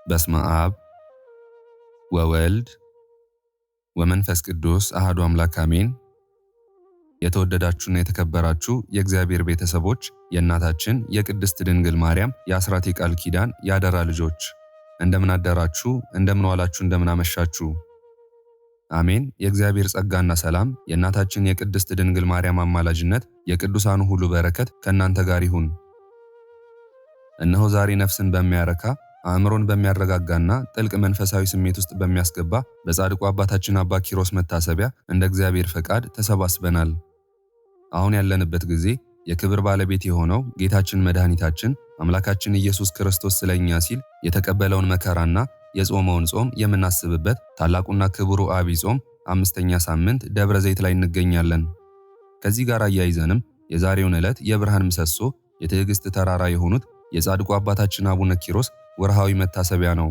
በስመ አብ ወወልድ ወመንፈስ ቅዱስ አሐዱ አምላክ አሜን። የተወደዳችሁና የተከበራችሁ የእግዚአብሔር ቤተሰቦች የእናታችን የቅድስት ድንግል ማርያም የአስራት የቃል ኪዳን ያደራ ልጆች እንደምን አደራችሁ፣ እንደምን ዋላችሁ፣ እንደምን አመሻችሁ። አሜን። የእግዚአብሔር ጸጋና ሰላም የእናታችን የቅድስት ድንግል ማርያም አማላጅነት የቅዱሳኑ ሁሉ በረከት ከእናንተ ጋር ይሁን። እነሆ ዛሬ ነፍስን በሚያረካ አእምሮን በሚያረጋጋና ጥልቅ መንፈሳዊ ስሜት ውስጥ በሚያስገባ በጻድቁ አባታችን አባ ኪሮስ መታሰቢያ እንደ እግዚአብሔር ፈቃድ ተሰባስበናል። አሁን ያለንበት ጊዜ የክብር ባለቤት የሆነው ጌታችን መድኃኒታችን አምላካችን ኢየሱስ ክርስቶስ ስለኛ ሲል የተቀበለውን መከራና የጾመውን ጾም የምናስብበት ታላቁና ክቡሩ ዐቢይ ጾም 5ኛ ሳምንት ደብረ ዘይት ላይ እንገኛለን። ከዚህ ጋር አያይዘንም የዛሬውን ዕለት የብርሃን ምሰሶ የትዕግስት ተራራ የሆኑት የጻድቁ አባታችን አቡነ ኪሮስ ወርሃዊ መታሰቢያ ነው።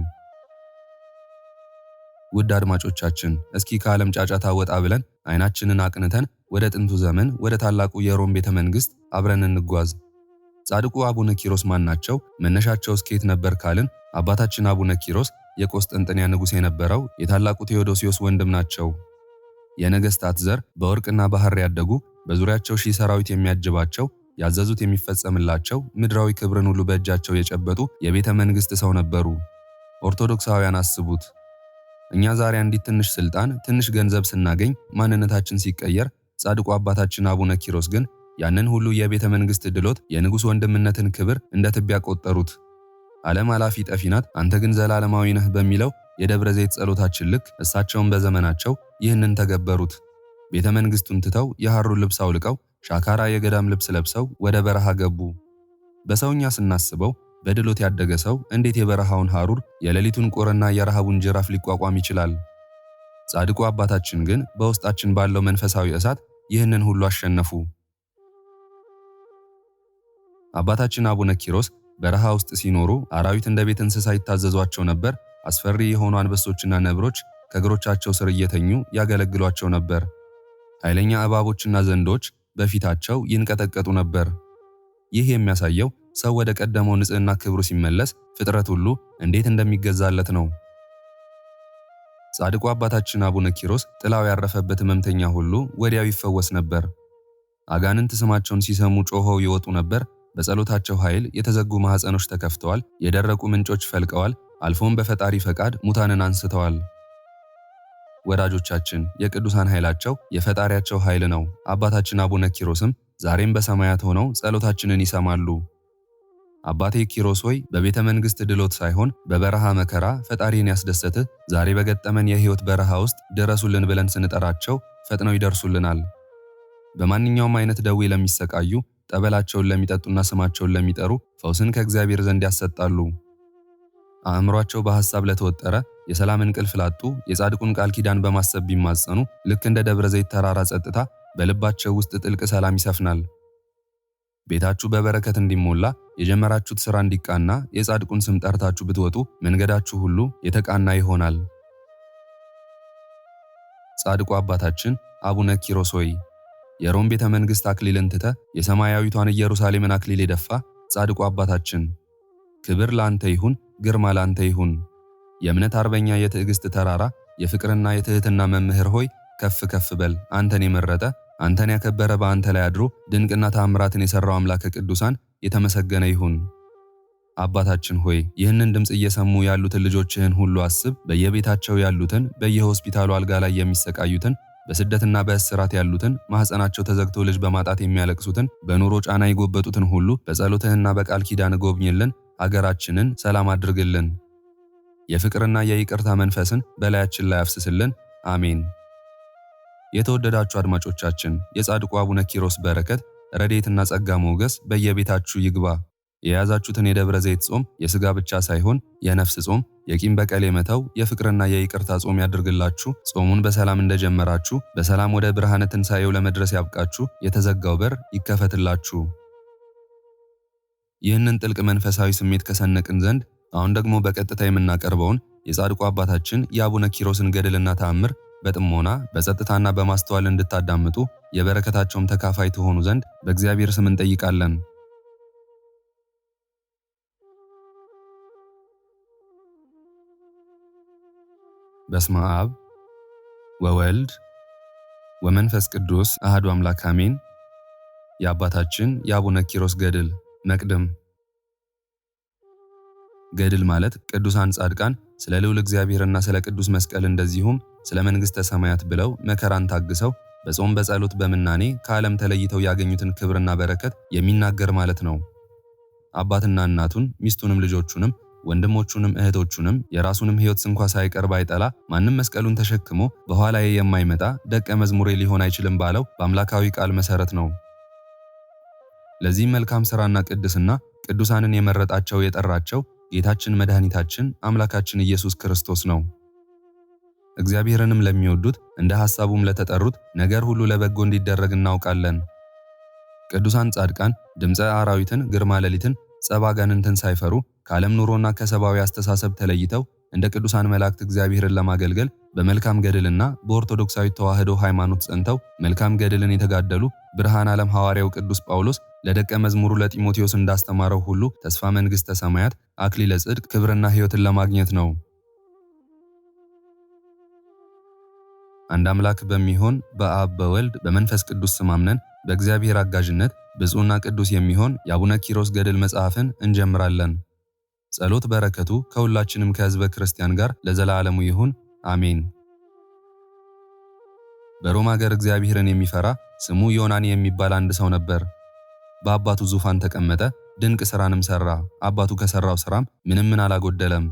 ውድ አድማጮቻችን እስኪ ከዓለም ጫጫታ ወጣ ብለን አይናችንን አቅንተን ወደ ጥንቱ ዘመን ወደ ታላቁ የሮም ቤተ መንግስት አብረን እንጓዝ። ጻድቁ አቡነ ኪሮስ ማን ናቸው? መነሻቸውስ ከየት ነበር ካልን አባታችን አቡነ ኪሮስ የቆስጥንጥንያ ንጉሥ የነበረው የታላቁ ቴዎዶሲዮስ ወንድም ናቸው። የነገስታት ዘር በወርቅና በሐር ያደጉ በዙሪያቸው ሺህ ሰራዊት የሚያጅባቸው ያዘዙት የሚፈጸምላቸው ምድራዊ ክብርን ሁሉ በእጃቸው የጨበጡ የቤተ መንግስት ሰው ነበሩ። ኦርቶዶክሳውያን አስቡት። እኛ ዛሬ አንዲት ትንሽ ስልጣን፣ ትንሽ ገንዘብ ስናገኝ ማንነታችን ሲቀየር፣ ጻድቁ አባታችን አቡነ ኪሮስ ግን ያንን ሁሉ የቤተ መንግስት ድሎት፣ የንጉሥ ወንድምነትን ክብር እንደ ትቢያ ቆጠሩት። ዓለም አላፊ ጠፊ ናት፣ አንተ ግን ዘላለማዊ ነህ በሚለው የደብረ ዘይት ጸሎታችን ልክ እሳቸውን በዘመናቸው ይህንን ተገበሩት። ቤተ መንግስቱን ትተው የሐሩን ልብስ አውልቀው ሻካራ የገዳም ልብስ ለብሰው ወደ በረሃ ገቡ። በሰውኛ ስናስበው በድሎት ያደገ ሰው እንዴት የበረሃውን ሐሩር የሌሊቱን ቁርና የረሃቡን ጅራፍ ሊቋቋም ይችላል? ጻድቁ አባታችን ግን በውስጣችን ባለው መንፈሳዊ እሳት ይህንን ሁሉ አሸነፉ። አባታችን አቡነ ኪሮስ በረሃ ውስጥ ሲኖሩ አራዊት እንደ ቤት እንስሳ ይታዘዟቸው ነበር። አስፈሪ የሆኑ አንበሶችና ነብሮች ከእግሮቻቸው ስር እየተኙ ያገለግሏቸው ነበር። ኃይለኛ እባቦችና ዘንዶች በፊታቸው ይንቀጠቀጡ ነበር። ይህ የሚያሳየው ሰው ወደ ቀደመው ንጽህና ክብሩ ሲመለስ ፍጥረት ሁሉ እንዴት እንደሚገዛለት ነው። ጻድቁ አባታችን አቡነ ኪሮስ ጥላው ያረፈበት ሕመምተኛ ሁሉ ወዲያው ይፈወስ ነበር። አጋንንት ስማቸውን ሲሰሙ ጮኸው ይወጡ ነበር። በጸሎታቸው ኃይል የተዘጉ ማኅፀኖች ተከፍተዋል፣ የደረቁ ምንጮች ፈልቀዋል፣ አልፎም በፈጣሪ ፈቃድ ሙታንን አንስተዋል። ወዳጆቻችን የቅዱሳን ኃይላቸው የፈጣሪያቸው ኃይል ነው። አባታችን አቡነ ኪሮስም ዛሬም በሰማያት ሆነው ጸሎታችንን ይሰማሉ። አባቴ ኪሮስ ሆይ በቤተ መንግስት ድሎት ሳይሆን በበረሃ መከራ ፈጣሪን ያስደሰትህ ዛሬ በገጠመን የሕይወት በረሃ ውስጥ ድረሱልን ብለን ስንጠራቸው ፈጥነው ይደርሱልናል። በማንኛውም አይነት ደዌ ለሚሰቃዩ፣ ጠበላቸውን ለሚጠጡና ስማቸውን ለሚጠሩ ፈውስን ከእግዚአብሔር ዘንድ ያሰጣሉ። አእምሯቸው በሐሳብ ለተወጠረ፣ የሰላም እንቅልፍ ላጡ የጻድቁን ቃል ኪዳን በማሰብ ቢማጸኑ ልክ እንደ ደብረ ዘይት ተራራ ጸጥታ በልባቸው ውስጥ ጥልቅ ሰላም ይሰፍናል። ቤታችሁ በበረከት እንዲሞላ፣ የጀመራችሁት ሥራ እንዲቃና የጻድቁን ስም ጠርታችሁ ብትወጡ መንገዳችሁ ሁሉ የተቃና ይሆናል። ጻድቁ አባታችን አቡነ ኪሮስ ሆይ የሮም ቤተ መንግሥት አክሊልን ትተህ የሰማያዊቷን ኢየሩሳሌምን አክሊል የደፋ ጻድቁ አባታችን ክብር ላንተ ይሁን፣ ግርማ ላንተ ይሁን። የእምነት አርበኛ፣ የትዕግስት ተራራ፣ የፍቅርና የትህትና መምህር ሆይ ከፍ ከፍ በል። አንተን የመረጠ አንተን ያከበረ በአንተ ላይ አድሮ ድንቅና ተአምራትን የሠራው አምላከ ቅዱሳን የተመሰገነ ይሁን። አባታችን ሆይ ይህንን ድምፅ እየሰሙ ያሉትን ልጆችህን ሁሉ አስብ። በየቤታቸው ያሉትን፣ በየሆስፒታሉ አልጋ ላይ የሚሰቃዩትን፣ በስደትና በእስራት ያሉትን፣ ማኅፀናቸው ተዘግቶ ልጅ በማጣት የሚያለቅሱትን፣ በኑሮ ጫና የጎበጡትን ሁሉ በጸሎትህና በቃል ኪዳን ጎብኝልን። አገራችንን ሰላም አድርግልን። የፍቅርና የይቅርታ መንፈስን በላያችን ላይ አፍስስልን። አሜን። የተወደዳችሁ አድማጮቻችን የጻድቁ አቡነ ኪሮስ በረከት፣ ረድኤትና ጸጋ ሞገስ በየቤታችሁ ይግባ። የያዛችሁትን የደብረ ዘይት ጾም የሥጋ ብቻ ሳይሆን የነፍስ ጾም፣ የቂም በቀል የመተው የፍቅርና የይቅርታ ጾም ያድርግላችሁ። ጾሙን በሰላም እንደጀመራችሁ በሰላም ወደ ብርሃነ ትንሣኤው ለመድረስ ያብቃችሁ። የተዘጋው በር ይከፈትላችሁ። ይህንን ጥልቅ መንፈሳዊ ስሜት ከሰነቅን ዘንድ አሁን ደግሞ በቀጥታ የምናቀርበውን የጻድቁ አባታችን የአቡነ ኪሮስን ገድልና ተአምር በጥሞና በጸጥታና በማስተዋል እንድታዳምጡ የበረከታቸውም ተካፋይ ትሆኑ ዘንድ በእግዚአብሔር ስም እንጠይቃለን። በስመ አብ ወወልድ ወመንፈስ ቅዱስ አሐዱ አምላክ አሜን። የአባታችን የአቡነ ኪሮስ ገድል መቅድም። ገድል ማለት ቅዱሳን ጻድቃን ስለ ልዑል እግዚአብሔርና ስለ ቅዱስ መስቀል እንደዚሁም ስለ መንግሥተ ሰማያት ብለው መከራን ታግሰው በጾም በጸሎት በምናኔ ከዓለም ተለይተው ያገኙትን ክብርና በረከት የሚናገር ማለት ነው። አባትና እናቱን ሚስቱንም ልጆቹንም ወንድሞቹንም እህቶቹንም የራሱንም ሕይወት እንኳ ሳይቀር ባይጠላ ማንም መስቀሉን ተሸክሞ በኋላዬ የማይመጣ ደቀ መዝሙሬ ሊሆን አይችልም ባለው በአምላካዊ ቃል መሰረት ነው። ለዚህም መልካም ሥራና ቅድስና ቅዱሳንን የመረጣቸው የጠራቸው ጌታችን መድኃኒታችን አምላካችን ኢየሱስ ክርስቶስ ነው። እግዚአብሔርንም ለሚወዱት እንደ ሐሳቡም ለተጠሩት ነገር ሁሉ ለበጎ እንዲደረግ እናውቃለን። ቅዱሳን ጻድቃን ድምፀ አራዊትን፣ ግርማ ሌሊትን፣ ጸባ አጋንንትን ሳይፈሩ ከዓለም ኑሮና ከሰብአዊ አስተሳሰብ ተለይተው እንደ ቅዱሳን መላእክት እግዚአብሔርን ለማገልገል በመልካም ገድልና በኦርቶዶክሳዊ ተዋሕዶ ሃይማኖት ጸንተው መልካም ገድልን የተጋደሉ ብርሃን ዓለም ሐዋርያው ቅዱስ ጳውሎስ ለደቀ መዝሙሩ ለጢሞቴዎስ እንዳስተማረው ሁሉ ተስፋ መንግሥተ ሰማያት፣ አክሊለ ጽድቅ፣ ክብርና ሕይወትን ለማግኘት ነው። አንድ አምላክ በሚሆን በአብ በወልድ በመንፈስ ቅዱስ ስም አምነን በእግዚአብሔር አጋዥነት ብፁዕና ቅዱስ የሚሆን የአቡነ ኪሮስ ገድል መጽሐፍን እንጀምራለን። ጸሎት በረከቱ ከሁላችንም ከሕዝበ ክርስቲያን ጋር ለዘላለሙ ይሁን አሜን። በሮም ሀገር እግዚአብሔርን የሚፈራ ስሙ ዮናኒ የሚባል አንድ ሰው ነበር። በአባቱ ዙፋን ተቀመጠ፣ ድንቅ ሥራንም ሠራ። አባቱ ከሠራው ሥራም ምንም አላጎደለም።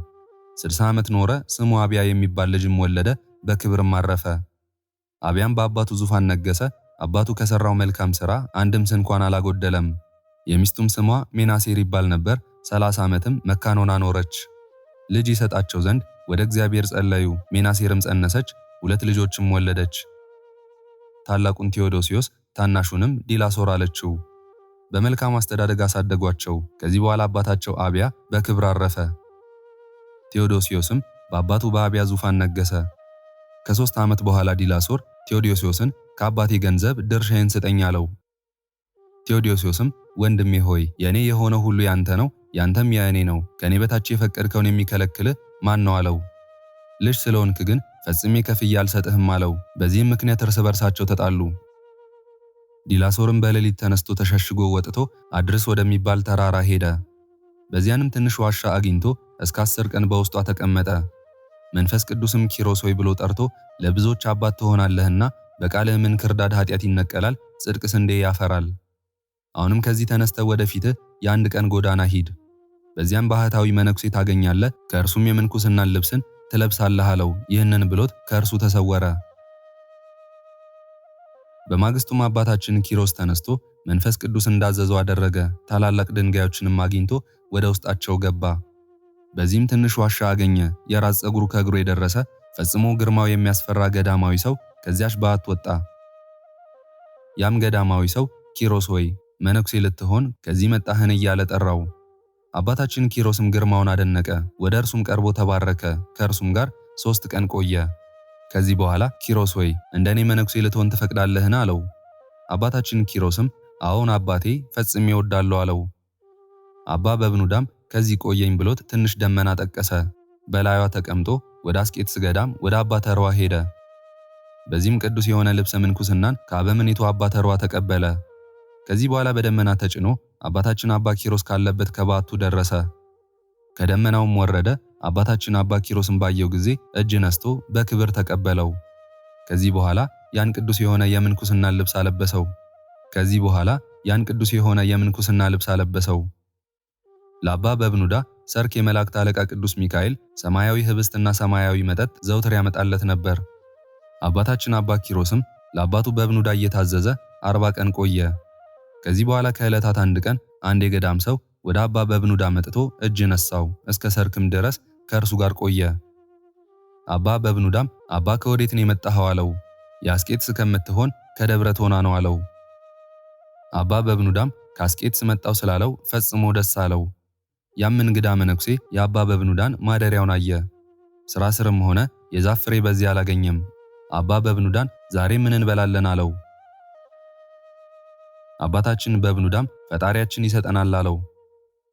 60 ዓመት ኖረ። ስሙ አብያ የሚባል ልጅም ወለደ፣ በክብርም አረፈ። አብያም በአባቱ ዙፋን ነገሠ። አባቱ ከሠራው መልካም ሥራ አንድም ስንኳን አላጎደለም። የሚስቱም ስሟ ሜናሴር ይባል ነበር። 30 ዓመትም መካን ሆና ኖረች። ልጅ ይሰጣቸው ዘንድ ወደ እግዚአብሔር ጸለዩ። ሜናሴርም ጸነሰች፣ 2 ልጆችም ወለደች። ታላቁን ቴዎዶሲዮስ ታናሹንም ዲላሶር አለችው። በመልካም አስተዳደግ አሳደጓቸው። ከዚህ በኋላ አባታቸው አብያ በክብር አረፈ። ቴዎዶሲዮስም በአባቱ በአብያ ዙፋን ነገሠ። ከ3 ዓመት በኋላ ዲላሶር ቴዎዶሲዮስን ከአባቴ ገንዘብ ድርሻዬን ስጠኝ አለው። ቴዎዶሲዮስም ወንድሜ ሆይ የኔ የሆነው ሁሉ ያንተ ነው፣ ያንተም የእኔ ነው። ከኔ በታች የፈቀድከውን የሚከለክልህ ማን ነው አለው። ልጅ ስለሆንክ ግን ፈጽሜ ከፍዬ አልሰጥህም አለው። በዚህም ምክንያት እርስ በርሳቸው ተጣሉ። ዲላሶርም በሌሊት ተነስቶ ተሸሽጎ ወጥቶ አድርስ ወደሚባል ተራራ ሄደ። በዚያንም ትንሽ ዋሻ አግኝቶ እስከ 10 ቀን በውስጧ ተቀመጠ። መንፈስ ቅዱስም ኪሮስ ሆይ ብሎ ጠርቶ ለብዙዎች አባት ትሆናለህና በቃልህ እንክርዳድ ኃጢአት ይነቀላል፣ ጽድቅ ስንዴ ያፈራል። አሁንም ከዚህ ተነስተህ ወደፊትህ የአንድ ቀን ጎዳና ሂድ። በዚያም ባህታዊ መነኩሴ ታገኛለህ፣ ከእርሱም የምንኩስናን ልብስን ትለብሳለህ አለው። ይህንን ብሎት ከእርሱ ተሰወረ። በማግስቱም አባታችን ኪሮስ ተነስቶ መንፈስ ቅዱስ እንዳዘዘው አደረገ። ታላላቅ ድንጋዮችንም አግኝቶ ወደ ውስጣቸው ገባ። በዚህም ትንሽ ዋሻ አገኘ። የራስ ፀጉሩ ከእግሩ የደረሰ ፈጽሞ ግርማው የሚያስፈራ ገዳማዊ ሰው ከዚያች በዓት ወጣ። ያም ገዳማዊ ሰው ኪሮስ ሆይ መነኩሴ ልትሆን ከዚህ መጣህን እያለ ጠራው። አባታችን ኪሮስም ግርማውን አደነቀ። ወደ እርሱም ቀርቦ ተባረከ። ከእርሱም ጋር 3 ቀን ቆየ። ከዚህ በኋላ ኪሮስ ሆይ እንደኔ መነኩሴ ልትሆን ትፈቅዳለህን አለው። አባታችን ኪሮስም አዎን አባቴ ፈጽሜ እወዳለሁ አለው። አባ በብኑዳም ከዚህ ቆየኝ ብሎት ትንሽ ደመና ጠቀሰ። በላዩዋ ተቀምጦ ወደ አስቄጥስ ገዳም ወደ አባ ተርዋ ሄደ። በዚህም ቅዱስ የሆነ ልብሰ ምንኩስናን ከአበምኔቱ አባ ተርዋ ተቀበለ። ከዚህ በኋላ በደመና ተጭኖ አባታችን አባ ኪሮስ ካለበት ከበዓቱ ደረሰ። ከደመናውም ወረደ። አባታችን አባ ኪሮስን ባየው ጊዜ እጅ ነስቶ በክብር ተቀበለው። ከዚህ በኋላ ያን ቅዱስ የሆነ የምንኩስና ልብስ አለበሰው። ለአባ በብኑዳ ሰርክ የመላእክት አለቃ ቅዱስ ሚካኤል ሰማያዊ ህብስትና ሰማያዊ መጠጥ ዘውትር ያመጣለት ነበር። አባታችን አባ ኪሮስም ለአባቱ በብኑዳ እየታዘዘ 40 ቀን ቆየ። ከዚህ በኋላ ከዕለታት አንድ ቀን አንድ የገዳም ሰው ወደ አባ በብኑዳ መጥቶ እጅ ነሳው። እስከ ሰርክም ድረስ ከእርሱ ጋር ቆየ። አባ በብኑዳም አባ ከወዴት ነው የመጣኸው አለው። የአስቄጥስ ከምትሆን ከደብረ ቶና ነው አለው። አባ በብኑዳም ከአስቄጥስ መጣው ስላለው ፈጽሞ ደስ አለው። ያም እንግዳ መነኩሴ የአባ በብኑዳን ማደሪያውን አየ። ስራ ስርም ሆነ የዛፍ ፍሬ በዚያ አላገኘም። አባ በብኑዳን ዛሬ ምን እንበላለን አለው። አባታችን በብኑዳም ፈጣሪያችን ይሰጠናል አለው።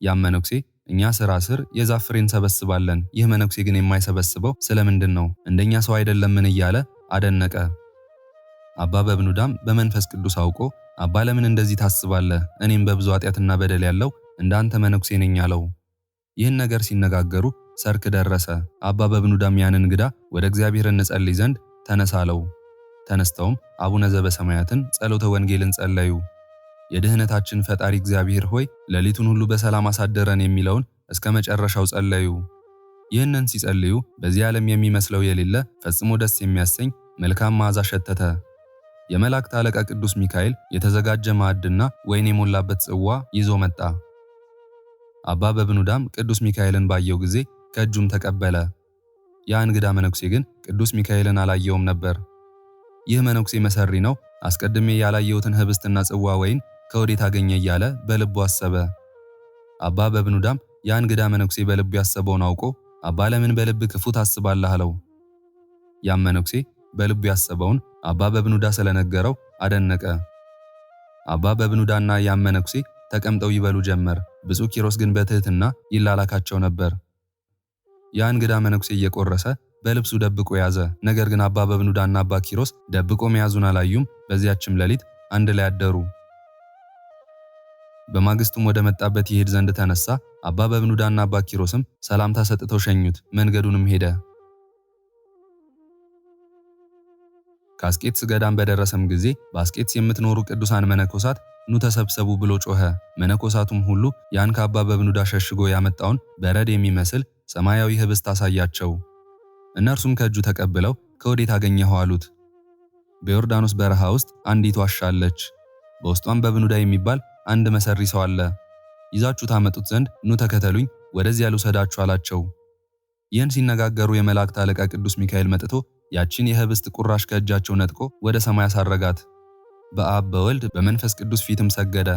ያም መነኩሴ እኛ ስራ ስር የዛፍ ፍሬ እንሰበስባለን፣ ይህ መነኩሴ ግን የማይሰበስበው ስለምንድን ነው? እንደኛ ሰው አይደለምን? እያለ አደነቀ። አባ በብኑዳም በመንፈስ ቅዱስ አውቆ አባ ለምን እንደዚህ ታስባለህ? እኔም በብዙ ኃጢአትና በደል ያለው እንዳንተ መነኩሴ ነኝ አለው። ይህን ነገር ሲነጋገሩ ሰርክ ደረሰ። አባ በብኑዳም ያን እንግዳ ወደ እግዚአብሔር እንጸልይ ዘንድ ተነሳ አለው። ተነስተውም አቡነ ዘበሰማያትን ጸሎተ ወንጌልን ጸለዩ። የድህነታችን ፈጣሪ እግዚአብሔር ሆይ ሌሊቱን ሁሉ በሰላም አሳደረን የሚለውን እስከ መጨረሻው ጸለዩ። ይህንን ሲጸልዩ በዚህ ዓለም የሚመስለው የሌለ ፈጽሞ ደስ የሚያሰኝ መልካም መዓዛ ሸተተ። የመላእክት አለቃ ቅዱስ ሚካኤል የተዘጋጀ ማዕድና ወይን የሞላበት ጽዋ ይዞ መጣ። አባ በብኑዳም ቅዱስ ሚካኤልን ባየው ጊዜ ከእጁም ተቀበለ። ያ እንግዳ መነኩሴ ግን ቅዱስ ሚካኤልን አላየውም ነበር። ይህ መነኩሴ መሰሪ ነው፣ አስቀድሜ ያላየሁትን ህብስትና ጽዋ ወይን ከወዴት አገኘ እያለ በልቡ አሰበ። አባ በብኑዳም ያ እንግዳ መነኩሴ በልቡ ያሰበውን አውቆ አባ ለምን በልብ ክፉ ታስባለህ አለው። ያም መነኩሴ በልቡ ያሰበውን አባ በብኑዳ ስለነገረው አደነቀ። አባ በብኑዳና ያም መነኩሴ ተቀምጠው ይበሉ ጀመር። ብፁዕ ኪሮስ ግን በትህትና ይላላካቸው ነበር። ያ እንግዳ መነኩሴ እየቆረሰ በልብሱ ደብቆ ያዘ። ነገር ግን አባ በብኑዳና አባ ኪሮስ ደብቆ መያዙን አላዩም። በዚያችም ሌሊት አንድ ላይ አደሩ። በማግስቱም ወደ መጣበት ይሄድ ዘንድ ተነሳ። አባ በብኑዳና አባ ኪሮስም ሰላምታ ሰጥተው ሸኙት። መንገዱንም ሄደ። ከአስቄጥስ ገዳም በደረሰም ጊዜ በአስቄጥስ የምትኖሩ ቅዱሳን መነኮሳት ኑ ተሰብሰቡ ብሎ ጮኸ። መነኮሳቱም ሁሉ ያን ከአባ በብኑዳ ሸሽጎ ያመጣውን በረድ የሚመስል ሰማያዊ ህብስት አሳያቸው። እነርሱም ከእጁ ተቀብለው ከወዴት አገኘኸው አሉት። በዮርዳኖስ በረሃ ውስጥ አንዲት ዋሻ አለች። በውስጧም በብኑዳ የሚባል አንድ መሰሪ ሰው አለ። ይዛችሁ ታመጡት ዘንድ ኑ ተከተሉኝ፣ ወደዚያ ልውሰዳችሁ አላቸው። ይህን ሲነጋገሩ የመላእክት አለቃ ቅዱስ ሚካኤል መጥቶ ያቺን የህብስት ቁራሽ ከእጃቸው ነጥቆ ወደ ሰማይ አሳረጋት። በአብ በወልድ በመንፈስ ቅዱስ ፊትም ሰገደ።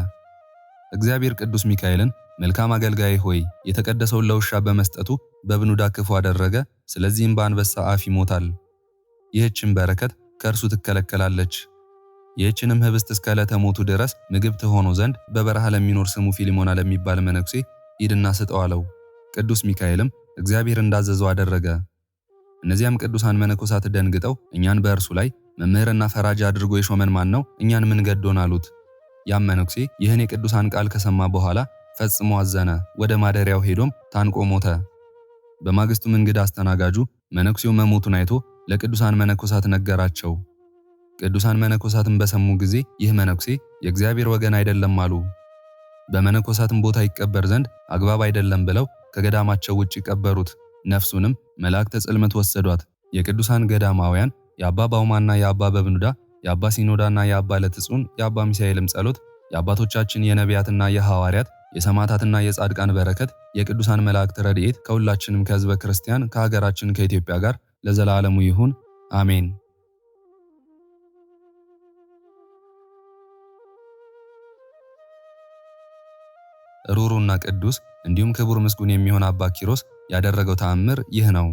እግዚአብሔር ቅዱስ ሚካኤልን መልካም አገልጋይ ሆይ የተቀደሰውን ለውሻ በመስጠቱ በብኑዳ ክፉ አደረገ፣ ስለዚህም በአንበሳ አፍ ይሞታል። ይህችን በረከት ከእርሱ ትከለከላለች። ይህችንም ህብስት እስከ ዕለተ ሞቱ ድረስ ምግብ ትሆኖ ዘንድ በበረሃ ለሚኖር ስሙ ፊሊሞና ለሚባል መነኩሴ ሂድና ስጠው አለው። ቅዱስ ሚካኤልም እግዚአብሔር እንዳዘዘው አደረገ። እነዚያም ቅዱሳን መነኮሳት ደንግጠው እኛን በእርሱ ላይ መምህርና ፈራጅ አድርጎ የሾመን ማን ነው? እኛን ምን ገዶን አሉት። ያም መነኩሴ ይህን የቅዱሳን ቃል ከሰማ በኋላ ፈጽሞ አዘነ። ወደ ማደሪያው ሄዶም ታንቆ ሞተ። በማግስቱም እንግዳ አስተናጋጁ መነኩሴው መሞቱን አይቶ ለቅዱሳን መነኮሳት ነገራቸው። ቅዱሳን መነኮሳትን በሰሙ ጊዜ ይህ መነኩሴ የእግዚአብሔር ወገን አይደለም አሉ። በመነኮሳትም ቦታ ይቀበር ዘንድ አግባብ አይደለም ብለው ከገዳማቸው ውጭ ቀበሩት። ነፍሱንም መላእክተ ጽልመት ወሰዷት። የቅዱሳን ገዳማውያን የአባ ባውማና የአባ በብኑዳ የአባ ሲኖዳና የአባ ለትጹን የአባ ሚሳኤልም ጸሎት የአባቶቻችን የነቢያትና የሐዋርያት የሰማዕታትና የጻድቃን በረከት የቅዱሳን መላእክት ረድኤት ከሁላችንም ከሕዝበ ክርስቲያን ከሀገራችን ከኢትዮጵያ ጋር ለዘላለሙ ይሁን አሜን። ሩሩና ቅዱስ እንዲሁም ክቡር ምስጉን የሚሆን አባ ኪሮስ ያደረገው ተአምር ይህ ነው።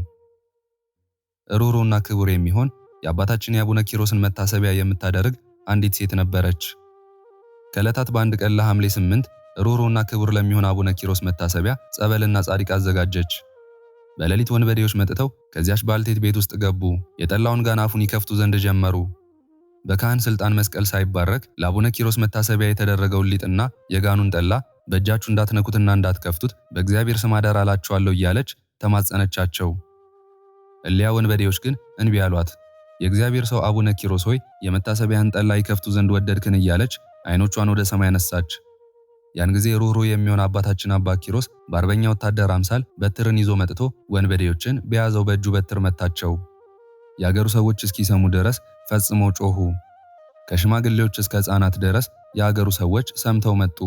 ሩሩና ክቡር የሚሆን የአባታችን የአቡነ ኪሮስን መታሰቢያ የምታደርግ አንዲት ሴት ነበረች። ከዕለታት በአንድ ቀን ለሐምሌ 8 ሩሩና ክቡር ለሚሆን አቡነ ኪሮስ መታሰቢያ ጸበልና ጻድቅ አዘጋጀች። በሌሊት ወንበዴዎች መጥተው ከዚያች ባልቴት ቤት ውስጥ ገቡ። የጠላውን ጋን አፉን ይከፍቱ ዘንድ ጀመሩ። በካህን ስልጣን መስቀል ሳይባረክ ለአቡነ ኪሮስ መታሰቢያ የተደረገውን ሊጥና የጋኑን ጠላ በእጃችሁ እንዳትነኩትና እንዳትከፍቱት በእግዚአብሔር ስም አደራ እላችኋለሁ እያለች ተማጸነቻቸው። እሊያ ወንበዴዎች ግን እንቢ አሏት። የእግዚአብሔር ሰው አቡነ ኪሮስ ሆይ የመታሰቢያን ጠላ ይከፍቱ ዘንድ ወደድክን እያለች ዓይኖቿን ወደ ሰማይ አነሳች። ያን ጊዜ ሩህሩህ የሚሆን አባታችን አባ ኪሮስ በአርበኛ ወታደር አምሳል በትርን ይዞ መጥቶ ወንበዴዎችን በያዘው በእጁ በትር መታቸው። የአገሩ ሰዎች እስኪሰሙ ድረስ ፈጽመው ጮኹ። ከሽማግሌዎች እስከ ሕፃናት ድረስ የአገሩ ሰዎች ሰምተው መጡ።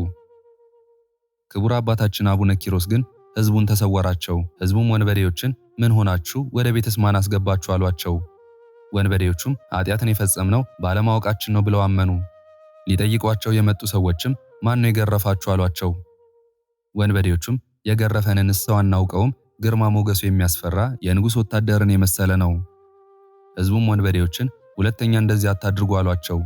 ክቡር አባታችን አቡነ ኪሮስ ግን ሕዝቡን ተሰወራቸው። ሕዝቡም ወንበዴዎችን ምን ሆናችሁ ወደ ቤትስ ማን አስገባችሁ አሏቸው። ወንበዴዎቹም ኃጢአትን የፈጸምነው ባለማወቃችን ነው ብለው አመኑ። ሊጠይቋቸው የመጡ ሰዎችም ማን ነው የገረፋችሁ አሏቸው። ወንበዴዎቹም የገረፈንን ሰው አናውቀውም፣ ግርማ ሞገሱ የሚያስፈራ የንጉሥ ወታደርን የመሰለ ነው። ሕዝቡም ወንበዴዎችን ሁለተኛ እንደዚህ አታድርጉ አሏቸው።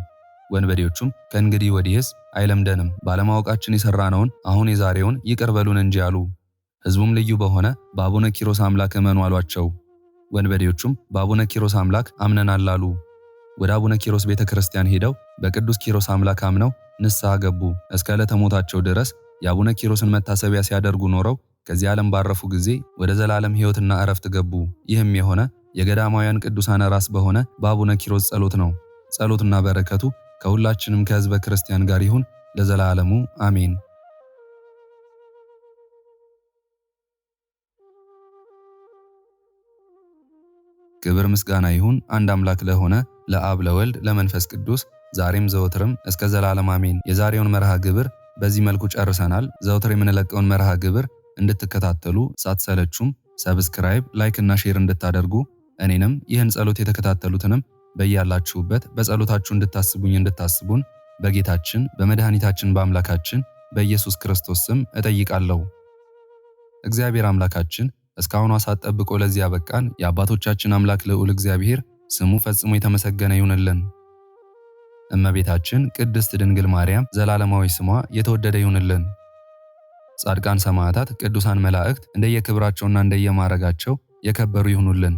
ወንበዴዎቹም ከእንግዲህ ወዲህስ አይለምደንም፣ ባለማወቃችን የሰራነውን አሁን የዛሬውን ይቅር በሉን እንጂ አሉ። ሕዝቡም ልዩ በሆነ በአቡነ ኪሮስ አምላክ እመኑ አሏቸው። ወንበዴዎቹም በአቡነ ኪሮስ አምላክ አምነናል አሉ። ወደ አቡነ ኪሮስ ቤተ ክርስቲያን ሄደው በቅዱስ ኪሮስ አምላክ አምነው ንስሐ ገቡ። እስከ ዕለተ ሞታቸው ድረስ የአቡነ ኪሮስን መታሰቢያ ሲያደርጉ ኖረው ከዚህ ዓለም ባረፉ ጊዜ ወደ ዘላለም ሕይወትና ዕረፍት ገቡ። ይህም የሆነ የገዳማውያን ቅዱሳን ራስ በሆነ በአቡነ ኪሮስ ጸሎት ነው። ጸሎትና በረከቱ ከሁላችንም ከሕዝበ ክርስቲያን ጋር ይሁን ለዘላለሙ አሜን። ክብር ምስጋና ይሁን አንድ አምላክ ለሆነ ለአብ ለወልድ ለመንፈስ ቅዱስ ዛሬም ዘወትርም እስከ ዘላለም አሜን። የዛሬውን መርሃ ግብር በዚህ መልኩ ጨርሰናል። ዘወትር የምንለቀውን መርሃ ግብር እንድትከታተሉ ሳትሰለቹም ሰብስክራይብ፣ ላይክ እና ሼር እንድታደርጉ እኔንም ይህን ጸሎት የተከታተሉትንም በያላችሁበት በጸሎታችሁ እንድታስቡን በጌታችን በመድኃኒታችን በአምላካችን በኢየሱስ ክርስቶስ ስም እጠይቃለሁ። እግዚአብሔር አምላካችን እስካሁኗ ሰዓት ጠብቆ ለዚህ ያበቃን የአባቶቻችን አምላክ ልዑል እግዚአብሔር ስሙ ፈጽሞ የተመሰገነ ይሁንልን። እመቤታችን ቅድስት ድንግል ማርያም ዘላለማዊ ስሟ የተወደደ ይሁንልን። ጻድቃን ሰማዕታት፣ ቅዱሳን መላእክት እንደየክብራቸውና እንደየማዕረጋቸው የከበሩ ይሁኑልን።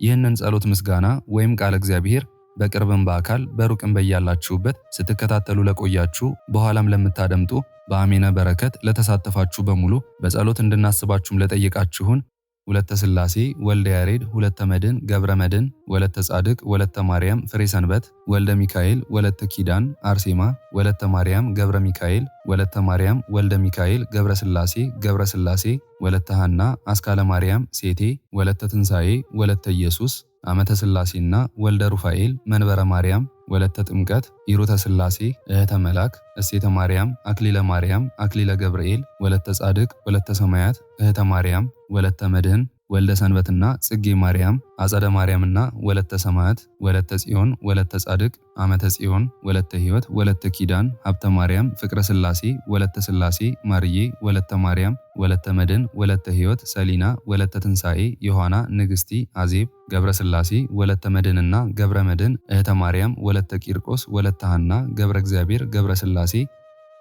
ይህንን ጸሎት ምስጋና ወይም ቃል እግዚአብሔር በቅርብም በአካል በሩቅም በያላችሁበት ስትከታተሉ ለቆያችሁ በኋላም ለምታደምጡ በአሜነ በረከት ለተሳተፋችሁ በሙሉ በጸሎት እንድናስባችሁም ለጠየቃችሁን ወለተ ሥላሴ ወልደ ያሬድ ሁለተ መድን ገብረ መድን ወለተ ጻድቅ ወለተ ማርያም ፍሬ ሰንበት ወልደ ሚካኤል ወለተ ኪዳን አርሴማ ወለተ ማርያም ገብረ ሚካኤል ወለተ ማርያም ወልደ ሚካኤል ገብረ ሥላሴ ወለተ ሐና አስካለ ማርያም ሴቴ ወለተ ትንሣኤ ወለተ ኢየሱስ አመተ ሥላሴና ወልደ ሩፋኤል መንበረ ማርያም ወለተ ጥምቀት ኢሩተ ሥላሴ እህተ መላክ እሴተ ማርያም አክሊለ ገብርኤል ወለተ ጻድቅ ወለተ ሰማያት እህተ ማርያም ወለተ መድህን ወልደ ሰንበትና ጽጌ ማርያም አጸደ ማርያምና ወለተ ሰማያት ወለተ ጽዮን ወለተ ጻድቅ አመተ ጽዮን ወለተ ሕይወት ወለተ ኪዳን ሀብተ ማርያም ፍቅረ ሥላሴ ወለተ ሥላሴ ማርዬ ወለተ ማርያም ወለተ መድን ወለተ ሕይወት ሰሊና ወለተ ትንሣኤ ዮሐና ንግሥቲ አዜብ ገብረ ሥላሴ ወለተ መድንና ገብረ መድን እህተ ማርያም ወለተ ቂርቆስ ወለተ ሐና ገብረ እግዚአብሔር ገብረ ሥላሴ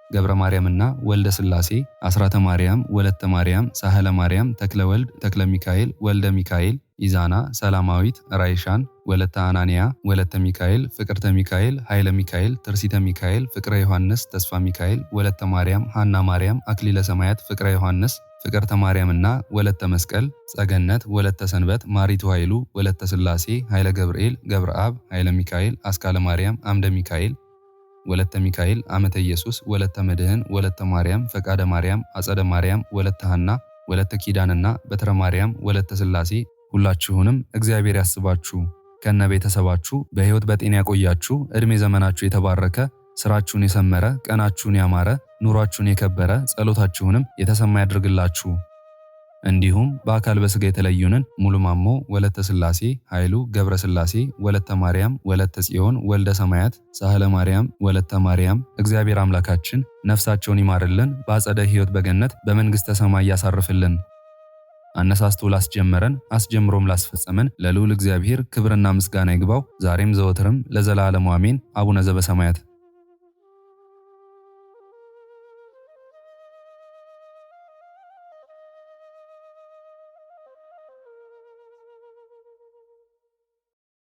ገብረ ማርያምና ወልደ ሥላሴ አስራተ ማርያም ወለተ ማርያም ሳህለ ማርያም ተክለ ወልድ ተክለ ሚካኤል ወልደ ሚካኤል ኢዛና ሰላማዊት ራይሻን ወለተ አናንያ ወለተ ሚካኤል ፍቅርተ ሚካኤል ኃይለ ሚካኤል ትርሲተ ሚካኤል ፍቅረ ዮሐንስ ተስፋ ሚካኤል ወለተ ማርያም ሐና ማርያም አክሊለ ሰማያት ፍቅረ ዮሐንስ ፍቅርተ ማርያምና ወለተ መስቀል ጸገነት ወለተ ሰንበት ማሪቱ ኃይሉ ወለተ ሥላሴ ኃይለ ገብርኤል ገብረ አብ ኃይለ ሚካኤል አስካለ ማርያም አምደ ሚካኤል ወለተ ሚካኤል አመተ ኢየሱስ ወለተ መድህን ወለተ ማርያም ፈቃደ ማርያም አጸደ ማርያም ወለተ ሐና ወለተ ኪዳንና በትረ ማርያም ወለተ ሥላሴ ሁላችሁንም እግዚአብሔር ያስባችሁ ከነ ቤተሰባችሁ በሕይወት በጤና ያቆያችሁ ዕድሜ ዘመናችሁ የተባረከ ስራችሁን የሰመረ ቀናችሁን ያማረ ኑሯችሁን የከበረ ጸሎታችሁንም የተሰማ ያድርግላችሁ። እንዲሁም በአካል በስጋ የተለዩንን ሙሉ ማሞ ወለተ ሥላሴ ኃይሉ ገብረ ሥላሴ ወለተ ማርያም ወለተ ጽዮን ወልደ ሰማያት ሳህለ ማርያም ወለተ ማርያም እግዚአብሔር አምላካችን ነፍሳቸውን ይማርልን፣ በአጸደ ሕይወት በገነት በመንግሥተ ሰማይ ያሳርፍልን። አነሳስቶ ላስጀመረን አስጀምሮም ላስፈጸመን ለልዑል እግዚአብሔር ክብርና ምስጋና ይግባው ዛሬም ዘወትርም ለዘላለሙ አሜን። አቡነ ዘበሰማያት